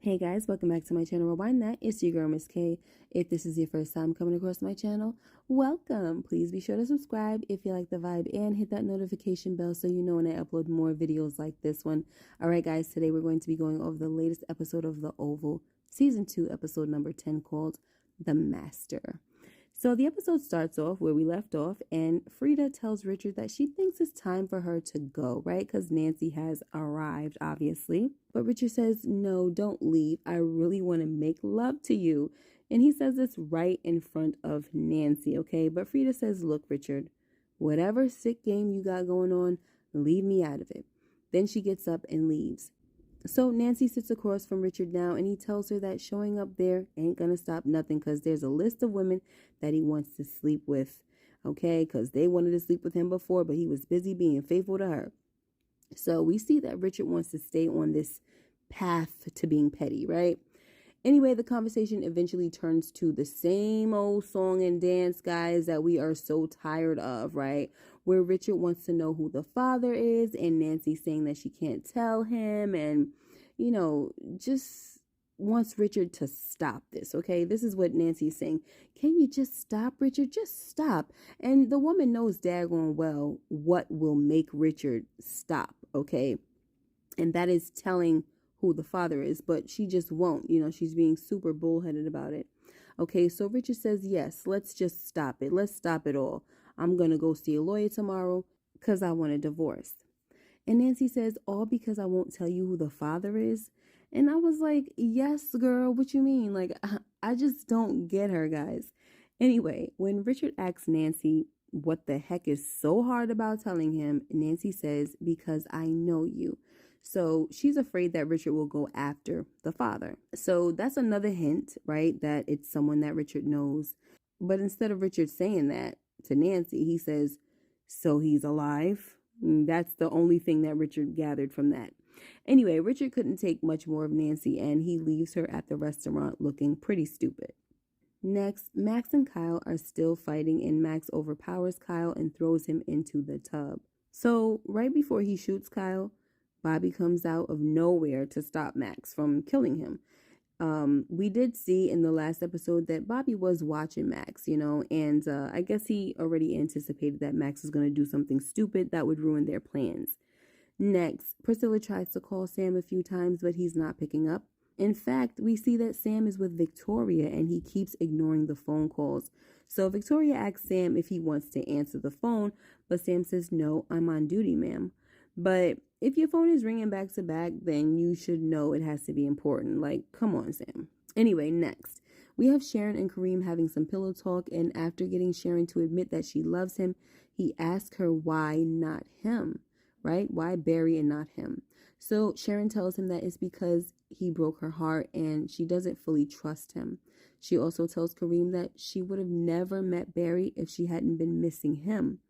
Hey guys, welcome back to my channel Rewind That. It's your girl Miss K. If this is your first time coming across my channel, welcome. Please be sure to subscribe if you like the vibe and hit that notification bell so you know when I upload more videos like this one. Alright guys, today we're going to be going over the latest episode of The Oval, Season 2, episode number 10 called The Master. So the episode starts off where we left off, and Frida tells Richard that she thinks it's time for her to go, right? Because Nancy has arrived, obviously. But Richard says, no, don't leave. I really want to make love to you. And he says this right in front of Nancy, okay? But Frida says, look, Richard, whatever sick game you got going on, leave me out of it. Then she gets up and leaves. So Nancy sits across from Richard now, and he tells her that showing up there ain't gonna stop nothing because there's a list of women that he wants to sleep with, okay? Because they wanted to sleep with him before, but he was busy being faithful to her. So we see that Richard wants to stay on this path to being petty, right? Anyway, the conversation eventually turns to the same old song and dance, guys, that we are so tired of, right? Where Richard wants to know who the father is, and Nancy saying that she can't tell him, and, you know, just wants Richard to stop this, okay? This is what Nancy's saying. Can you just stop, Richard? Just stop. And the woman knows daggone well what will make Richard stop, okay? And that is telling who the father is, but she just won't. You know, she's being super bullheaded about it. Okay, so Richard says, yes, let's just stop it. Let's stop it all. I'm going to go see a lawyer tomorrow because I want a divorce. And Nancy says, all because I won't tell you who the father is. And I was like, yes, girl, what you mean? Like, I just don't get her, guys. Anyway, when Richard asks Nancy what the heck is so hard about telling him, Nancy says, because I know you. So she's afraid that Richard will go after the father. So that's another hint, right? That it's someone that Richard knows. But instead of Richard saying that to Nancy, he says, so he's alive. That's the only thing that Richard gathered from that. Anyway, Richard couldn't take much more of Nancy, and he leaves her at the restaurant looking pretty stupid. Next, Max and Kyle are still fighting, and Max overpowers Kyle and throws him into the tub. So right before he shoots Kyle, Bobby comes out of nowhere to stop Max from killing him. We did see in the last episode that Bobby was watching Max, you know, and I guess he already anticipated that Max was going to do something stupid that would ruin their plans. Next, Priscilla tries to call Sam a few times, but he's not picking up. In fact, we see that Sam is with Victoria and he keeps ignoring the phone calls. So Victoria asks Sam if he wants to answer the phone, but Sam says, no, I'm on duty, ma'am. But if your phone is ringing back to back, then you should know it has to be important. Like, come on, Sam. Anyway, next, we have Sharon and Kareem having some pillow talk, and after getting Sharon to admit that she loves him, he asks her why not him, right? Why Barry and not him? So Sharon tells him that it's because he broke her heart and she doesn't fully trust him. She also tells Kareem that she would have never met Barry if she hadn't been missing him.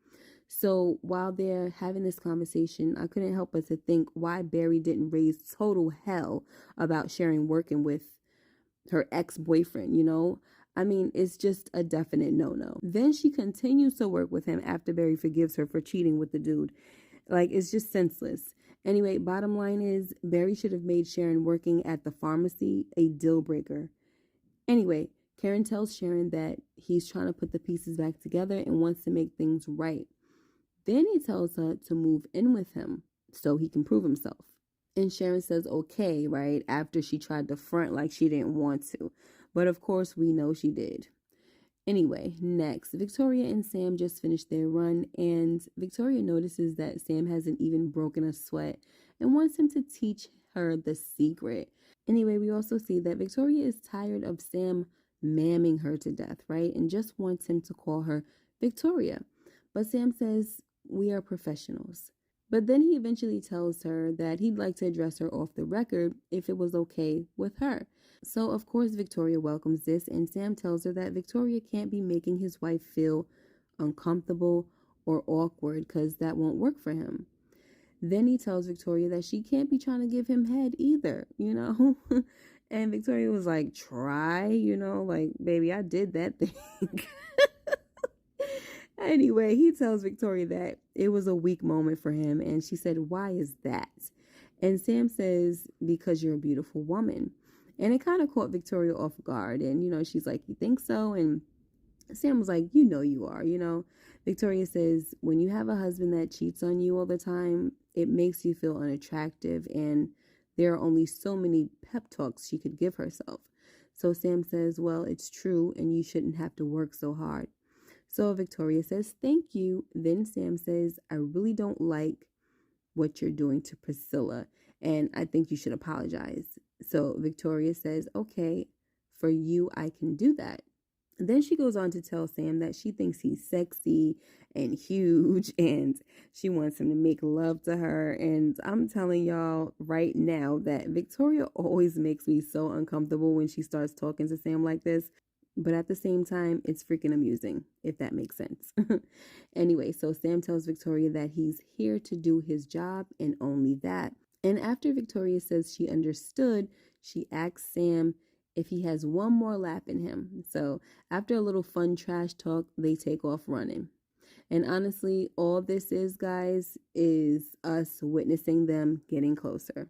So while they're having this conversation, I couldn't help but to think why Barry didn't raise total hell about Sharon working with her ex-boyfriend, you know? I mean, it's just a definite no-no. Then she continues to work with him after Barry forgives her for cheating with the dude. Like, it's just senseless. Anyway, bottom line is Barry should have made Sharon working at the pharmacy a deal breaker. Anyway, Karen tells Sharon that he's trying to put the pieces back together and wants to make things right. Then he tells her to move in with him so he can prove himself. And Sharon says, okay, right, after she tried to front like she didn't want to. But of course, we know she did. Anyway, next, Victoria and Sam just finished their run, and Victoria notices that Sam hasn't even broken a sweat and wants him to teach her the secret. Anyway, we also see that Victoria is tired of Sam mamming her to death, right, and just wants him to call her Victoria. But Sam says, we are professionals. But then he eventually tells her that he'd like to address her off the record if it was okay with her. So, of course, Victoria welcomes this, and Sam tells her that Victoria can't be making his wife feel uncomfortable or awkward because that won't work for him. Then he tells Victoria that she can't be trying to give him head either, you know? And Victoria was like, try, you know, like, baby, I did that thing. Anyway, he tells Victoria that it was a weak moment for him, and she said, why is that? And Sam says, because you're a beautiful woman. And it kind of caught Victoria off guard. And, she's like, you think so? And Sam was like, you are. Victoria says, when you have a husband that cheats on you all the time, it makes you feel unattractive. And there are only so many pep talks she could give herself. So Sam says, well, it's true, and you shouldn't have to work so hard. So Victoria says, thank you. Then Sam says, I really don't like what you're doing to Priscilla, and I think you should apologize. So Victoria says, okay, for you, I can do that. Then she goes on to tell Sam that she thinks he's sexy and huge and she wants him to make love to her. And I'm telling y'all right now that Victoria always makes me so uncomfortable when she starts talking to Sam like this. But at the same time, it's freaking amusing, if that makes sense. Anyway, so Sam tells Victoria that he's here to do his job and only that. And after Victoria says she understood, she asks Sam if he has one more lap in him. So after a little fun trash talk, they take off running. And honestly, all this is, guys, is us witnessing them getting closer.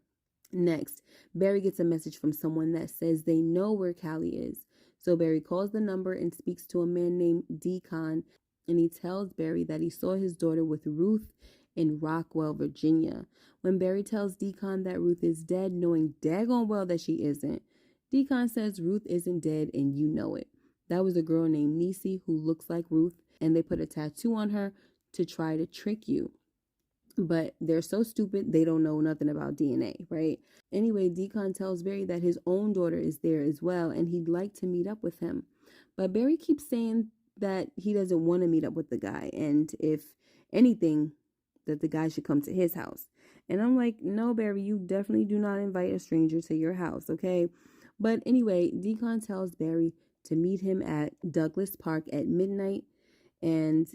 Next, Barry gets a message from someone that says they know where Callie is. So Barry calls the number and speaks to a man named Deacon, and he tells Barry that he saw his daughter with Ruth in Rockwell, Virginia. When Barry tells Deacon that Ruth is dead, knowing daggone well that she isn't, Deacon says Ruth isn't dead and you know it. That was a girl named Nisi who looks like Ruth, and they put a tattoo on her to try to trick you. But they're so stupid, they don't know nothing about DNA, right? Anyway, Deacon tells Barry that his own daughter is there as well, and he'd like to meet up with him. But Barry keeps saying that he doesn't want to meet up with the guy, and if anything, that the guy should come to his house. And I'm like, no, Barry, you definitely do not invite a stranger to your house, okay? But anyway, Deacon tells Barry to meet him at Douglas Park at midnight, and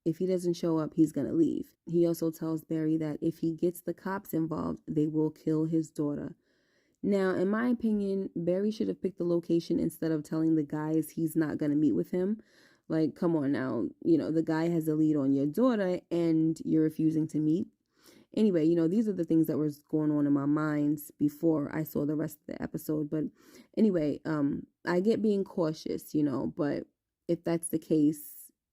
if he doesn't show up, he's going to leave. He also tells Barry that if he gets the cops involved, they will kill his daughter. Now, in my opinion, Barry should have picked the location instead of telling the guys he's not going to meet with him. Like, come on now, the guy has a lead on your daughter and you're refusing to meet. Anyway, these are the things that was going on in my mind before I saw the rest of the episode. But anyway, I get being cautious, but if that's the case,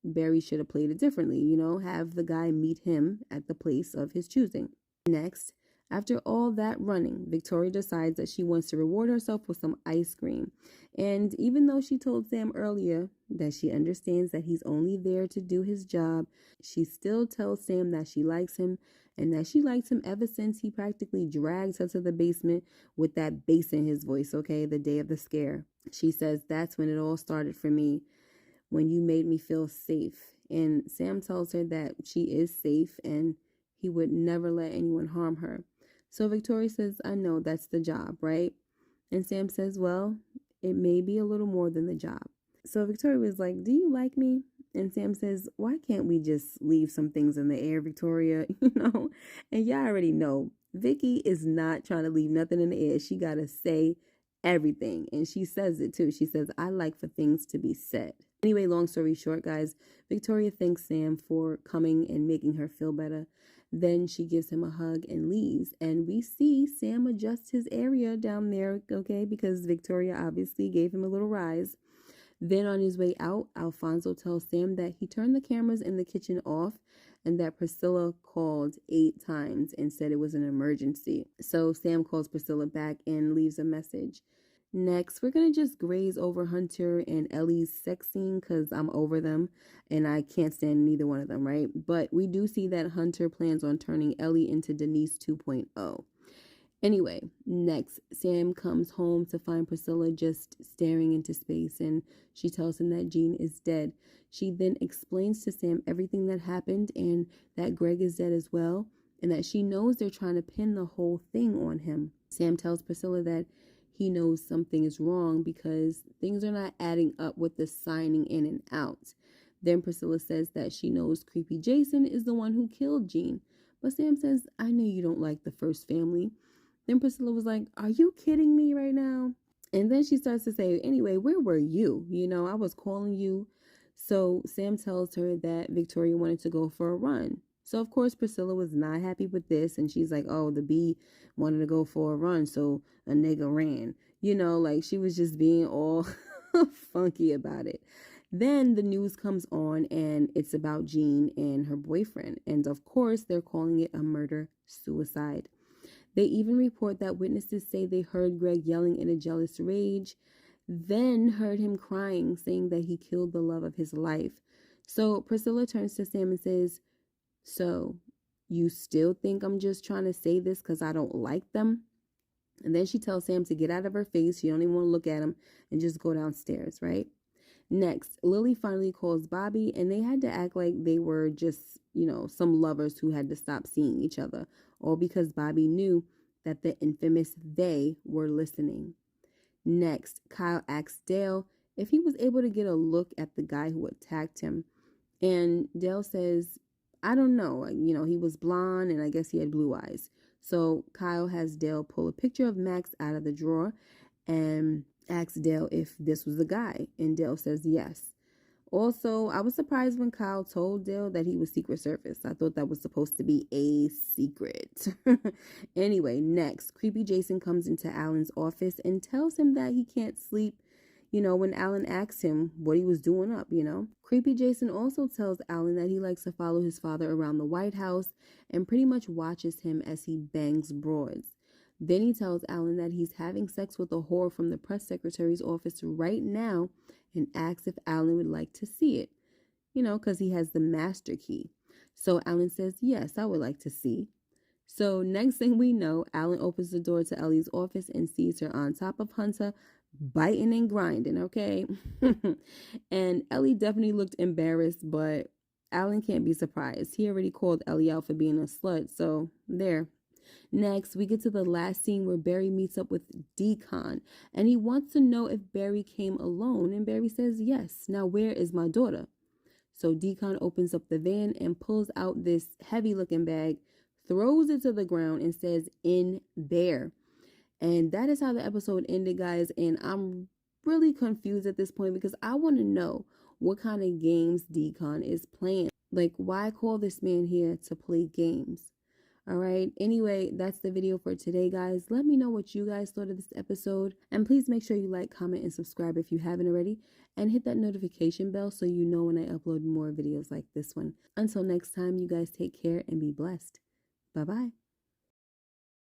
Barry should have played it differently, have the guy meet him at the place of his choosing. Next, after all that running, Victoria decides that she wants to reward herself with some ice cream. And even though she told Sam earlier that she understands that he's only there to do his job, she still tells Sam that she likes him and that she likes him ever since he practically drags her to the basement with that bass in his voice, okay, the day of the scare. She says, that's when it all started for me, when you made me feel safe. And Sam tells her that she is safe and he would never let anyone harm her. So Victoria says, I know, that's the job, right? And Sam says, well, it may be a little more than the job. So Victoria was like, do you like me? And Sam says, why can't we just leave some things in the air, Victoria? And y'all already know, Vicky is not trying to leave nothing in the air. She got to say everything. And she says it too. She says, I like for things to be said. Anyway, long story short, guys, Victoria thanks Sam for coming and making her feel better. Then she gives him a hug and leaves. And we see Sam adjust his area down there, okay, because Victoria obviously gave him a little rise. Then on his way out, Alfonso tells Sam that he turned the cameras in the kitchen off and that Priscilla called 8 times and said it was an emergency. So Sam calls Priscilla back and leaves a message. Next, we're going to just graze over Hunter and Ellie's sex scene because I'm over them and I can't stand neither one of them, right? But we do see that Hunter plans on turning Ellie into Denise 2.0. Anyway, next, Sam comes home to find Priscilla just staring into space, and she tells him that Jean is dead. She then explains to Sam everything that happened and that Greg is dead as well, and that she knows they're trying to pin the whole thing on him. Sam tells Priscilla that he knows something is wrong because things are not adding up with the signing in and out. Then Priscilla says that she knows Creepy Jason is the one who killed Jean, but Sam says, I know you don't like the first family. Then Priscilla was like, are you kidding me right now? And then she starts to say, anyway, where were you? I was calling you. So Sam tells her that Victoria wanted to go for a run. So, of course, Priscilla was not happy with this. And she's like, oh, the bee wanted to go for a run. So a nigga ran. Like she was just being all funky about it. Then the news comes on and it's about Jean and her boyfriend. And of course, they're calling it a murder-suicide. They even report that witnesses say they heard Greg yelling in a jealous rage, then heard him crying, saying that he killed the love of his life. So Priscilla turns to Sam and says, "So, you still think I'm just trying to say this because I don't like them?" And then she tells Sam to get out of her face. She don't even want to look at him and just go downstairs, right? Next, Lily finally calls Bobby, and they had to act like they were just, some lovers who had to stop seeing each other, all because Bobby knew that the infamous they were listening. Next, Kyle asks Dale if he was able to get a look at the guy who attacked him, and Dale says, "I don't know, he was blonde and I guess he had blue eyes." So Kyle has Dale pull a picture of Max out of the drawer and asks Dale if this was the guy, and Dale says yes. Also, I was surprised when Kyle told Dale that he was Secret Service. I thought that was supposed to be a secret. Anyway, next, creepy Jason comes into Alan's office and tells him that he can't sleep, when Alan asks him what he was doing up. Creepy Jason also tells Alan that he likes to follow his father around the White House and pretty much watches him as he bangs broads. Then he tells Alan that he's having sex with a whore from the press secretary's office right now and asks if Alan would like to see it, because he has the master key. So Alan says, "Yes, I would like to see." So next thing we know, Alan opens the door to Ellie's office and sees her on top of Hunter, biting and grinding, okay? And Ellie definitely looked embarrassed, but Alan can't be surprised. He already called Ellie out for being a slut, so there. Next, we get to the last scene where Barry meets up with Deacon, and he wants to know if Barry came alone, and Barry says yes. Now, where is my daughter? So Deacon opens up the van and pulls out this heavy-looking bag, throws it to the ground, and says, "In there." And that is how the episode ended, guys, and I'm really confused at this point because I want to know what kind of games Deacon is playing. Like, why call this man here to play games? All right. Anyway, that's the video for today, guys. Let me know what you guys thought of this episode. And please make sure you like, comment, and subscribe if you haven't already. And hit that notification bell so you know when I upload more videos like this one. Until next time, you guys take care and be blessed. Bye-bye.